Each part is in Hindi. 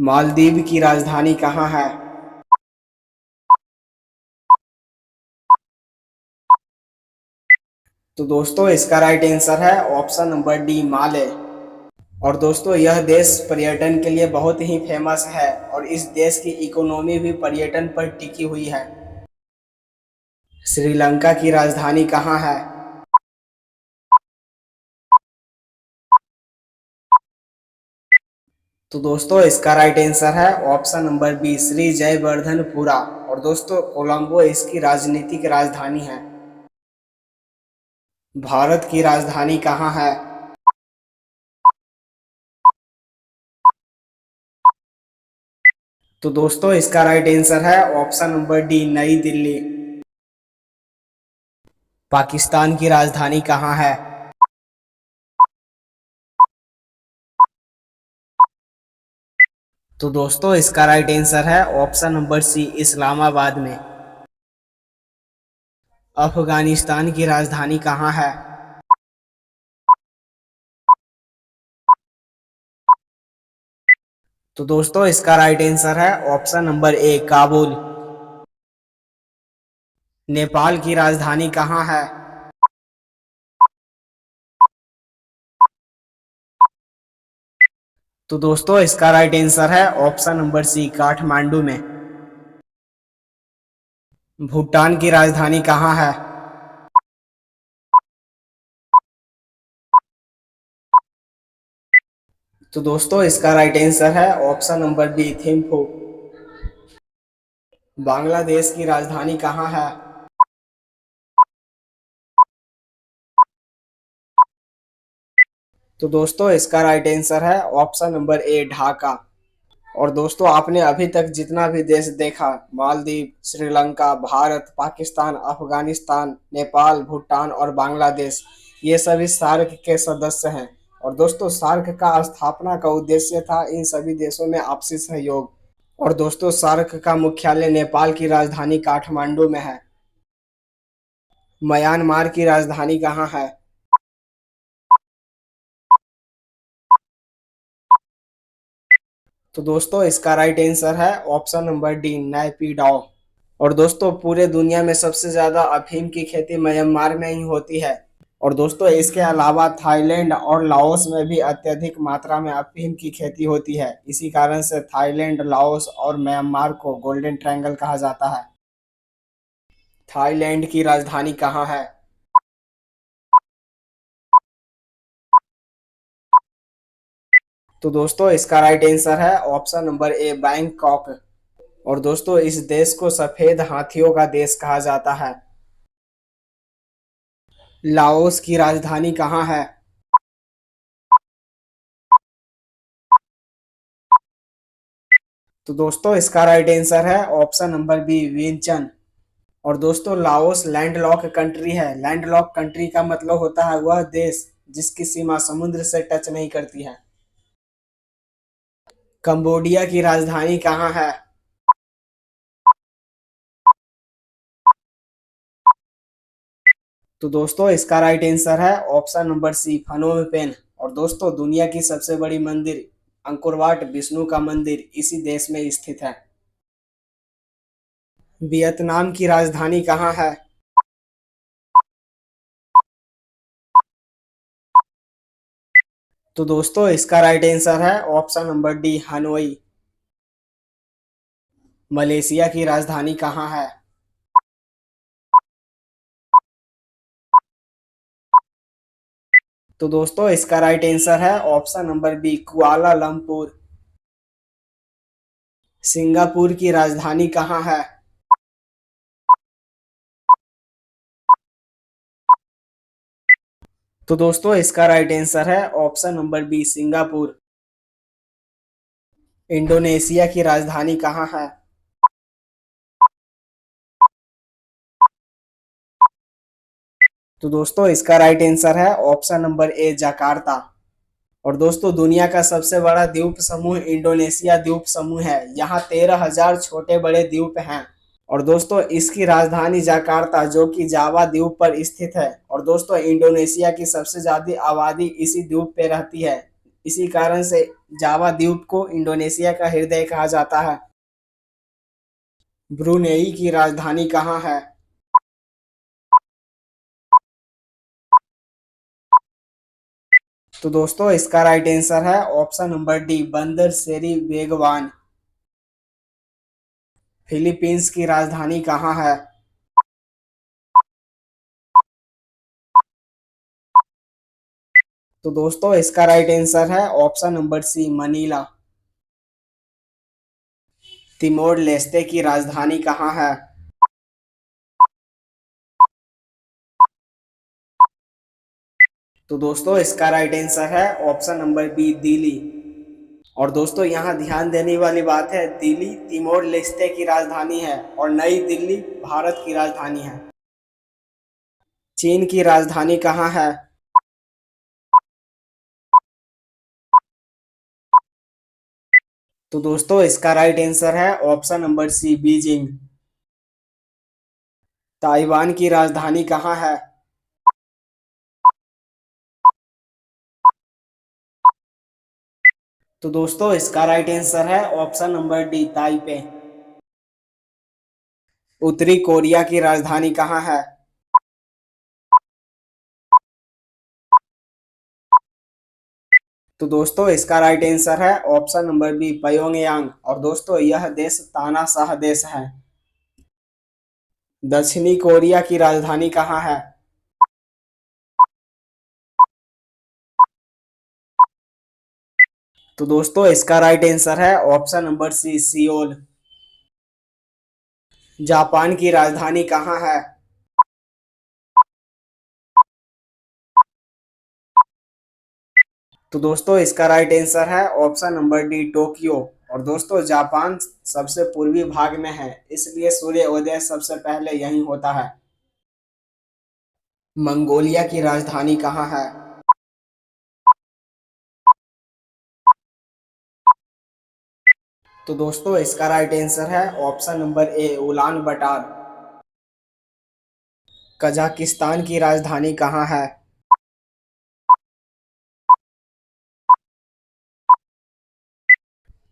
मालदीव की राजधानी कहाँ है? तो दोस्तों इसका राइट आंसर है ऑप्शन नंबर डी, माले। और दोस्तों यह देश पर्यटन के लिए बहुत ही फेमस है और इस देश की इकोनॉमी भी पर्यटन पर टिकी हुई है। श्रीलंका की राजधानी कहाँ है? तो दोस्तों इसका राइट आंसर है ऑप्शन नंबर बी, श्री जयवर्धनपुरा। और दोस्तों कोलंबो इसकी राजनीतिक राजधानी है। भारत की राजधानी कहाँ है? तो दोस्तों इसका राइट आंसर है ऑप्शन नंबर डी, नई दिल्ली। पाकिस्तान की राजधानी कहाँ है? तो दोस्तों इसका राइट आंसर है ऑप्शन नंबर सी, इस्लामाबाद में। अफगानिस्तान की राजधानी कहाँ है? तो दोस्तों इसका राइट आंसर है ऑप्शन नंबर ए, काबुल। नेपाल की राजधानी कहाँ है? तो दोस्तों इसका राइट आंसर है ऑप्शन नंबर सी, काठमांडू में। भूटान की राजधानी कहाँ है? तो दोस्तों इसका राइट आंसर है option number B, Thimphu. Bangladesh की राजधानी कहाँ है? तो दोस्तों इसका राइट आंसर है ऑप्शन नंबर ए, ढाका। और दोस्तों आपने अभी तक जितना भी देश देखा, मालदीव, श्रीलंका, भारत, पाकिस्तान, अफगानिस्तान, नेपाल, भूटान और बांग्लादेश, ये सभी सार्क के सदस्य हैं। और दोस्तों सार्क का स्थापना का उद्देश्य था इन सभी देशों में आपसी सहयोग। और दोस्तों सार्क का मुख्यालय नेपाल की राजधानी काठमांडू में है। म्यांमार की राजधानी कहाँ है? तो दोस्तों इसका राइट आंसर है ऑप्शन नंबर डी, नैपीडाउ। और दोस्तों पूरे दुनिया में सबसे ज्यादा अफीम की खेती म्यांमार में ही होती है। और दोस्तों इसके अलावा थाईलैंड और लाओस में भी अत्यधिक मात्रा में अफीम की खेती होती है। इसी कारण से थाईलैंड, लाओस और म्यांमार को गोल्डन ट्रायंगल कहा जाता है। थाईलैंड की राजधानी कहाँ है? तो दोस्तों इसका राइट आंसर है ऑप्शन नंबर ए, बैंकॉक। और दोस्तों इस देश को सफेद हाथियों का देश कहा जाता है। लाओस की राजधानी कहाँ है? तो दोस्तों इसका राइट आंसर है ऑप्शन नंबर बी, वियंचन। और दोस्तों लाओस लैंडलॉक कंट्री है। लैंडलॉक कंट्री का मतलब होता है वह देश जिसकी सीमा समुद्र से टच नहीं करती है। कंबोडिया की राजधानी कहाँ है? तो दोस्तों इसका राइट आंसर है ऑप्शन नंबर सी, फनोम पेन। और दोस्तों दुनिया की सबसे बड़ी मंदिर अंकुरवाट विष्णु का मंदिर इसी देश में स्थित है। वियतनाम की राजधानी कहाँ है? तो दोस्तों इसका राइट आंसर है option number D, Hanoi. Malaysia की राजधानी कहाँ है? तो दोस्तों इसका राइट आंसर है option number B, Kuala Lumpur. Singapore की राजधानी कहाँ है? तो दोस्तों इसका राइट आंसर है option number B, Singapore. Indonesia की राजधानी कहाँ है? तो दोस्तों इसका राइट आंसर है ऑप्शन नंबर ए, जकार्ता। और दोस्तों दुनिया का सबसे बड़ा द्वीप समूह इंडोनेशिया द्वीप समूह है। यहाँ 13,000 छोटे बड़े द्वीप हैं। और दोस्तों इसकी राजधानी जकार्ता जो कि जावा द्वीप पर स्थित है। और दोस्तों इंडोनेशिया की सबसे ज्यादा आबादी इसी द्वीप पे रहती है। इसी कारण से जावा द्वीप को इंडोनेशिया का हृदय कहा जाता है। ब्रुनेई की राजधानी कहाँ है? तो दोस्तों इसका राइट आंसर है ऑप्शन नंबर डी, बंदर सेरी बेगवान। फिलीपींस की राजधानी कहाँ है? तो दोस्तों इसका राइट आंसर है option number C, Manila. Timor Leste की राजधानी कहाँ है? तो दोस्तों इसका राइट आंसर है ऑप्शन नंबर बी, दिल्ली। और दोस्तों यहाँ ध्यान देने वाली बात है, दिल्ली तिमोर लेस्ते की राजधानी है और नई दिल्ली भारत की राजधानी है। चीन की राजधानी कहाँ है? तो दोस्तों इसका राइट आंसर है option number C, Beijing. Taiwan की राजधानी कहाँ है? तो दोस्तों इसका राइट आंसर है ऑप्शन नंबर डी, ताइपे। उत्तरी कोरिया की राजधानी कहाँ है? तो दोस्तों इसका राइट आंसर है ऑप्शन नंबर बी, प्योंगयांग। और दोस्तों यह देश तानाशाह देश है। दक्षिणी कोरिया की राजधानी कहाँ है? तो दोस्तों इसका राइट आंसर है option number C, Seoul. Japan की राजधानी कहाँ है? तो दोस्तों इसका राइट आंसर है ऑप्शन नंबर डी, टोक्यो। और दोस्तों जापान सबसे पूर्वी भाग में है, इसलिए सूर्य उदय सबसे पहले यहीं होता है। मंगोलिया की राजधानी कहाँ है? तो दोस्तों इसका राइट आंसर है option number A, Ulan Bator. Kazakhstan की राजधानी कहाँ है?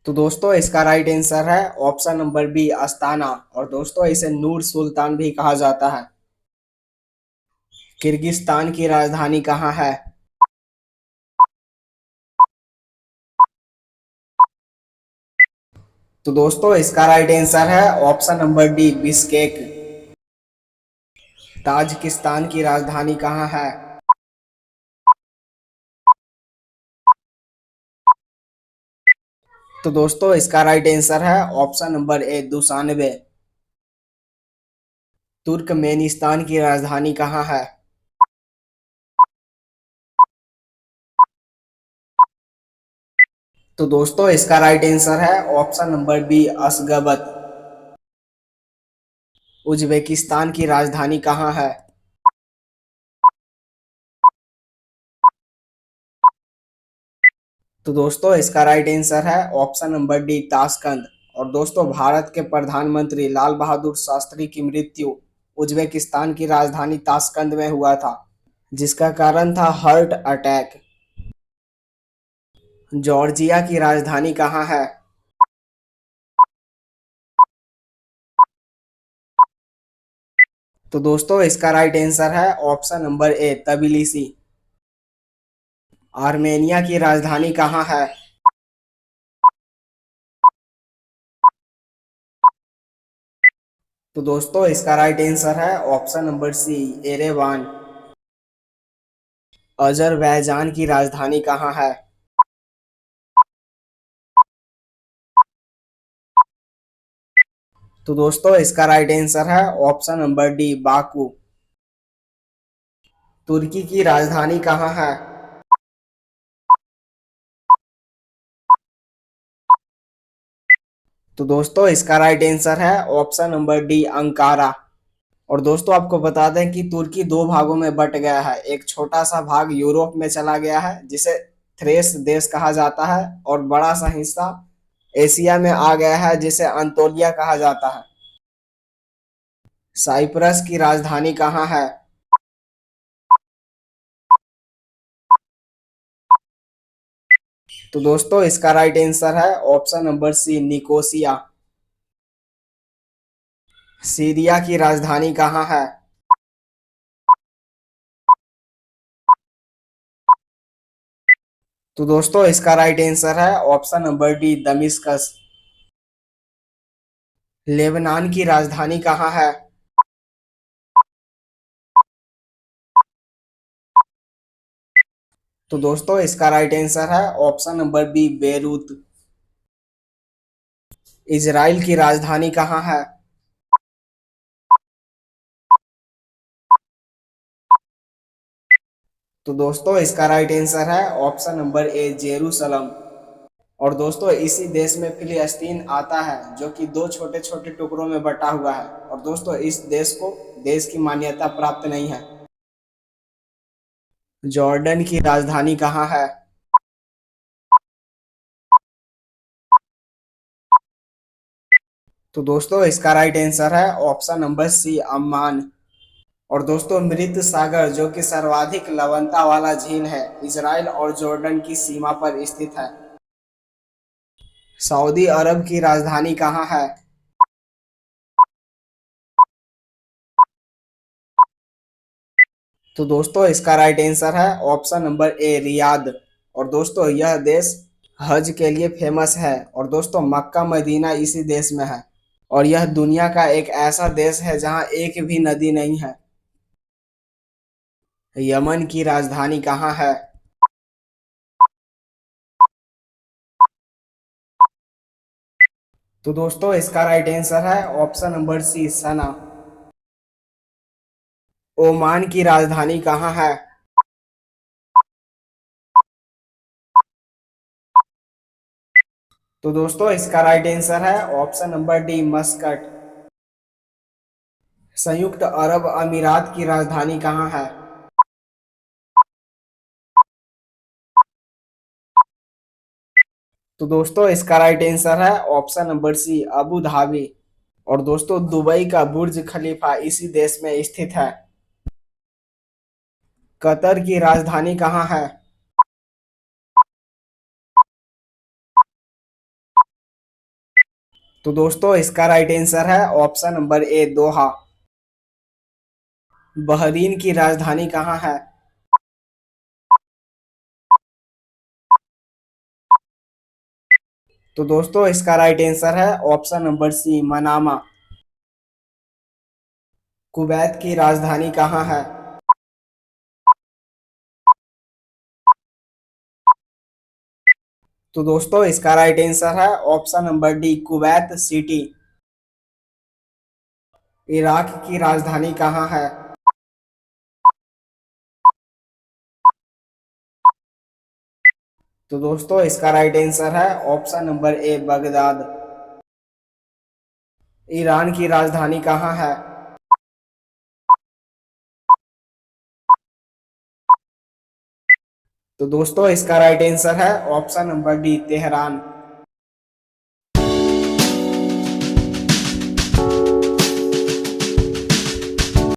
तो दोस्तों इसका राइट आंसर है ऑप्शन नंबर बी, अस्ताना। और दोस्तों इसे नूर सुल्तान भी कहा जाता है। किर्गिस्तान की राजधानी कहाँ है? तो दोस्तों इसका राइट आंसर है option number D, Bishkek. Tajikistan की राजधानी कहाँ है? तो दोस्तों इसका राइट आंसर है ऑप्शन नंबर ए, दुशानबे। तुर्कमेनिस्तान की राजधानी कहाँ है? तो दोस्तों इसका राइट आंसर है ऑप्शन नंबर बी, अशगाबत। उज्बेकिस्तान की राजधानी कहाँ है? तो दोस्तों इसका राइट आंसर है ऑप्शन नंबर डी, ताशकंद। और दोस्तों भारत के प्रधानमंत्री लाल बहादुर शास्त्री की मृत्यु उज्बेकिस्तान की राजधानी ताशकंद में हुआ था, जिसका कारण था हार्ट अटैक। जॉर्जिया की राजधानी कहाँ है? तो दोस्तों इसका राइट आंसर है option number A, Tbilisi. Armenia की राजधानी कहाँ है? तो दोस्तों इसका राइट आंसर है option number C, Yerevan. Azerbaijan की राजधानी कहाँ है? तो दोस्तों इसका राइट आंसर है ऑप्शन नंबर डी, बाकू। तुर्की की राजधानी कहाँ है? तो दोस्तों इसका राइट आंसर है ऑप्शन नंबर डी, अंकारा। और दोस्तों आपको बता दें कि तुर्की दो भागों में बट गया है। एक छोटा सा भाग यूरोप में चला गया है, जिसे थ्रेस देश कहा जाता है, और बड़ा सा हिस्सा एशिया में आ गया है, जिसे अंतोलिया कहा जाता है। साइप्रस की राजधानी कहाँ है? तो दोस्तों इसका राइट आंसर है option number C, Nicosia. Syria की राजधानी कहाँ है? तो दोस्तों इसका राइट आंसर है option number D, Damascus. Lebanon की राजधानी कहाँ है? तो दोस्तों इसका राइट आंसर है option number B, Beirut. Israel की राजधानी कहाँ है? तो दोस्तों इसका राइट आंसर है ऑप्शन नंबर ए, जेरूसलम। और दोस्तों इसी देश में फिलिस्तीन आता है, जो कि दो छोटे छोटे टुकड़ों में बटा हुआ है। और दोस्तों इस देश को देश की मान्यता प्राप्त नहीं है। जॉर्डन की राजधानी कहाँ है? तो दोस्तों इसका राइट आंसर है ऑप्शन नंबर सी, अम्मान। और दोस्तों मृत सागर, जो कि सर्वाधिक लवणता वाला झील है, इजराइल और जॉर्डन की सीमा पर स्थित है। सऊदी अरब की राजधानी कहाँ है? तो दोस्तों इसका राइट आंसर है ऑप्शन नंबर ए, रियाद। और दोस्तों यह देश हज के लिए फेमस है। और दोस्तों मक्का मदीना इसी देश में है। और यह दुनिया का एक ऐसा देश है जहां एक भी नदी नहीं है। यमन की राजधानी कहाँ है? तो दोस्तों इसका राइट आंसर है ऑप्शन नंबर सी, सना। ओमान की राजधानी कहाँ है? तो दोस्तों इसका राइट आंसर है ऑप्शन नंबर डी, मस्कट। संयुक्त अरब अमीरात की राजधानी कहाँ है? तो दोस्तों इसका राइट आंसर है option number C, Abu Dhabi. और दोस्तों दुबई का बुर्ज खलीफा इसी देश में स्थित है। कतर की राजधानी कहाँ है? तो दोस्तों इसका राइट आंसर है ऑप्शन नंबर ए, दोहा। बहरीन की राजधानी कहाँ है? तो दोस्तों इसका राइट आंसर है ऑप्शन नंबर सी, मनामा। कुवैत की राजधानी कहाँ है? तो दोस्तों इसका राइट आंसर है option number D, Kuwait city. Iraq की राजधानी कहाँ है? तो दोस्तों इसका राइट आंसर है ऑप्शन नंबर ए, बगदाद। ईरान की राजधानी कहाँ है? तो दोस्तों इसका राइट आंसर है ऑप्शन नंबर डी, तेहरान।